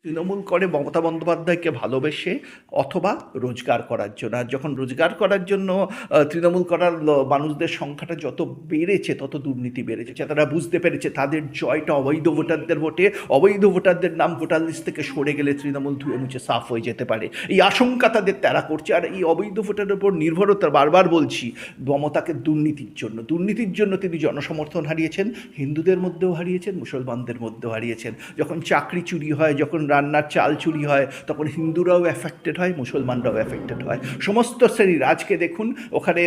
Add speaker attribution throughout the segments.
Speaker 1: তৃণমূল করে মমতা বন্দ্যোপাধ্যায়কে ভালোবেসে অথবা রোজগার করার জন্য। আর যখন রোজগার করার জন্য তৃণমূল করার মানুষদের সংখ্যাটা যত বেড়েছে তত দুর্নীতি বেড়েছে। তারা বুঝতে পেরেছে তাদের জয়টা অবৈধ ভোটারদের ভোটে, অবৈধ ভোটারদের নাম ভোটার লিস্ট থেকে সরে গেলে তৃণমূল ধুয়ে মুছে সাফ হয়ে যেতে পারে, এই আশঙ্কা তাদের তারা করছে। আর এই অবৈধ ভোটারের উপর নির্ভরতা, বারবার বলছি, মমতাকে দুর্নীতির জন্য তিনি জনসমর্থন হারিয়েছেন, হিন্দুদের মধ্যেও হারিয়েছেন, মুসলমানদের মধ্যেও হারিয়েছেন। যখন চাকরি চুরি হয়, যখন রান্নার চাল চুরি হয়, তখন হিন্দুরাও অ্যাফেক্টেড হয়, মুসলমানরাও অ্যাফেক্টেড হয়, সমস্ত শ্রেণীর। আজকে দেখুন ওখানে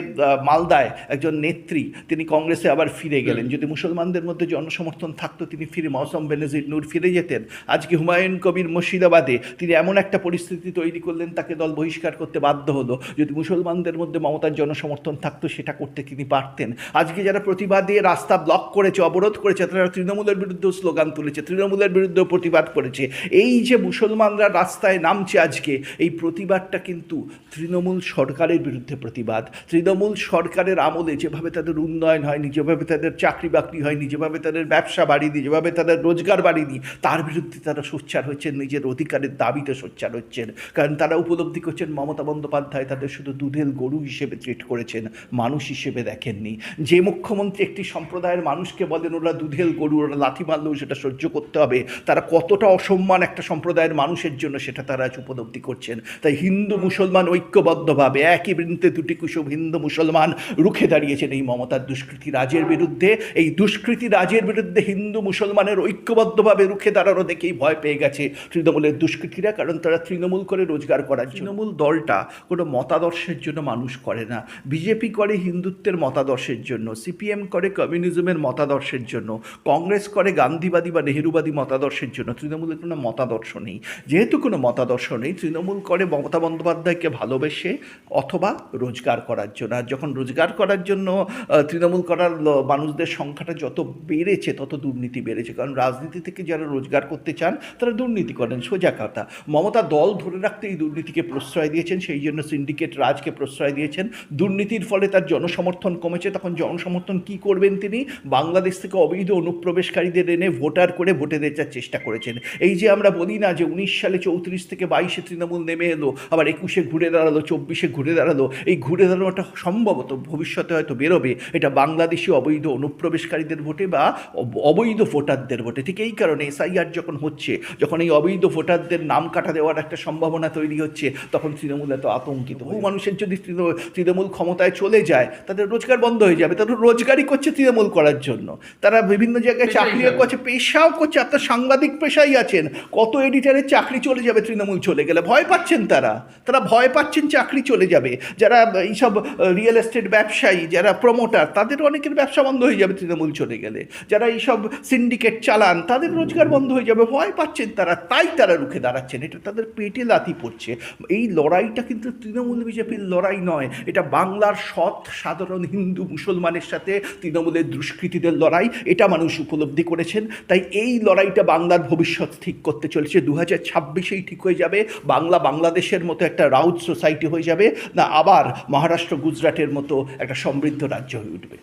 Speaker 1: মালদায় একজন নেত্রী, তিনি কংগ্রেসে আবার ফিরে গেলেন। যদি মুসলমানদের মধ্যে জনসমর্থন থাকতো তিনি ফিরে, মৌসম বেনজির নূর ফিরে যেতেন। আজকে হুমায়ুন কবির মুর্শিদাবাদে তিনি এমন একটা পরিস্থিতি তৈরি করলেন, তাকে দল বহিষ্কার করতে বাধ্য হলো। যদি মুসলমানদের মধ্যে মমতার জনসমর্থন থাকতো সেটা করতে তিনি পারতেন। আজকে যারা প্রতিবাদে রাস্তা ব্লক করেছে, অবরোধ করেছে, তারা তৃণমূলের বিরুদ্ধেও স্লোগান তুলেছে, তৃণমূলের বিরুদ্ধেও প্রতিবাদ করেছে। এই যে মুসলমানরা রাস্তায় নামছে আজকে, এই প্রতিবাদটা কিন্তু তৃণমূল সরকারের বিরুদ্ধে প্রতিবাদ। তৃণমূল সরকারের আমলে যেভাবে তাদের উন্নয়ন হয়নি, যেভাবে তাদের চাকরি বাকরি হয়নি, যেভাবে তাদের ব্যবসা বাড়িনি, যেভাবে তাদের রোজগার বাড়িনি, তার বিরুদ্ধে তারা সোচ্চার হচ্ছেন, নিজের অধিকারের দাবিতে সোচ্চার হচ্ছেন। কারণ তারা উপলব্ধি করছেন মমতা বন্দ্যোপাধ্যায় তাদের শুধু দুধেল গরু হিসেবে ট্রিট করেছেন, মানুষ হিসেবে দেখেননি। যে মুখ্যমন্ত্রী একটি সম্প্রদায়ের মানুষকে বলেন ওরা দুধেল গরু, ওরা লাথি মারলেও সেটা সহ্য করতে হবে, তারা কতটা অসম্মান একটা সম্প্রদায়ের মানুষের জন্য সেটা তারা আজ উপলব্ধি করছেন। তাই হিন্দু মুসলমান ঐক্যবদ্ধভাবে একই বৃন্তে দুটি কুসুম হিন্দু মুসলমান রুখে দাঁড়িয়েছেন এই মমতার দুষ্কৃতি রাজের বিরুদ্ধে। এই দুষ্কৃতি রাজের বিরুদ্ধে হিন্দু মুসলমানের ঐক্যবদ্ধভাবে রুখে দাঁড়ানো দেখেই ভয় পেয়ে গেছে তৃণমূলের দুষ্কৃতীরা। কারণ তারা তৃণমূল করে রোজগার করার, তৃণমূল দলটা কোনো মতাদর্শের জন্য মানুষ করে না। বিজেপি করে হিন্দুত্বের মতাদর্শের জন্য, সিপিএম করে কমিউনিজমের মতাদর্শের জন্য, কংগ্রেস করে গান্ধীবাদী বা নেহেরুবাদী মতাদর্শের জন্য। তৃণমূলের কোনো মতাদর্শ নেই। যেহেতু কোনো মতাদর্শ নেই, তৃণমূল করে মমতা বন্দ্যোপাধ্যায়কে ভালোবেসে অথবা রোজগার করার জন্য। আর যখন রোজগার করার জন্য তৃণমূল করার মানুষদের সংখ্যাটা যত বেড়েছে তত দুর্নীতি বেড়েছে। কারণ রাজনীতি থেকে যারা রোজগার করতে চান তারা দুর্নীতি করেন, সোজা কথা। মমতা দল ধরে রাখতে এই দুর্নীতিকে প্রশ্রয় দিয়েছেন, সেই জন্য সিন্ডিকেট রাজকে প্রশ্রয় দিয়েছেন। দুর্নীতির ফলে তার জনসমর্থন কমেছে। তখন জনসমর্থন কি করবেন তিনি? বাংলাদেশ থেকে অবৈধ অনুপ্রবেশকারীদের এনে ভোটার করে ভোটে দেওয়ার চেষ্টা করেছেন। এই যে আমরা বলি না যে 19 সালে 34 থেকে 22-এ তৃণমূল নেমে এলো, আবার 21-এ ঘুরে দাঁড়ালো, 24-এ ঘুরে দাঁড়ালো, এই ঘুরে দাঁড়ানোটা সম্ভবত ভবিষ্যতে হয়তো বেরোবে এটা বাংলাদেশি অবৈধ অনুপ্রবেশকারীদের ভোটে বা অবৈধ ভোটারদের ভোটে। ঠিক এই কারণে এসআইআর যখন হচ্ছে, যখন এই অবৈধ ভোটারদের নাম কাটা দেওয়ার একটা সম্ভাবনা তৈরি হচ্ছে, তখন তৃণমূল এত আতঙ্কিত। বহু মানুষের যদি তৃণমূল ক্ষমতায় চলে যায় তাদের রোজগার বন্ধ হয়ে যাবে। তারা রোজগারই করছে তৃণমূল করার জন্য, তারা বিভিন্ন জায়গায় চাকরিও করছে, পেশাও করছে। আপনার সাংবাদিক পেশাই আছেন, কত এডিটারের চাকরি চলে যাবে তৃণমূল চলে গেলে। ভয় পাচ্ছেন তারা ভয় পাচ্ছেন চাকরি চলে যাবে। যারা এইসব রিয়েল এস্টেট ব্যবসায়ী, যারা প্রমোটার, তাদের অনেকের ব্যবসা বন্ধ হয়ে যাবে তৃণমূল চলে গেলে। যারা এইসব সিন্ডিকেট চালান তাদের রোজগার বন্ধ হয়ে যাবে, ভয় পাচ্ছেন তাই তারা রুখে দাঁড়াচ্ছেন। এটা তাদের পেটে লাথি পড়ছে। এই লড়াইটা কিন্তু তৃণমূল বিজেপির লড়াই নয়, এটা বাংলার সৎ সাধারণ হিন্দু মুসলমানের সাথে তৃণমূলের দুষ্কৃতীদের লড়াই। এটা মানুষ উপলব্ধি করেছেন। তাই এই লড়াইটা বাংলার ভবিষ্যৎ ঠিক করতে চলেছে। 2026-এই ঠিক হয়ে যাবে বাংলাদেশের মতো একটা রাউত সোসাইটি হয়ে যাবে, না আবার মহারাষ্ট্র গুজরাটের মতো একটা সমৃদ্ধ রাজ্য হয়ে উঠবে।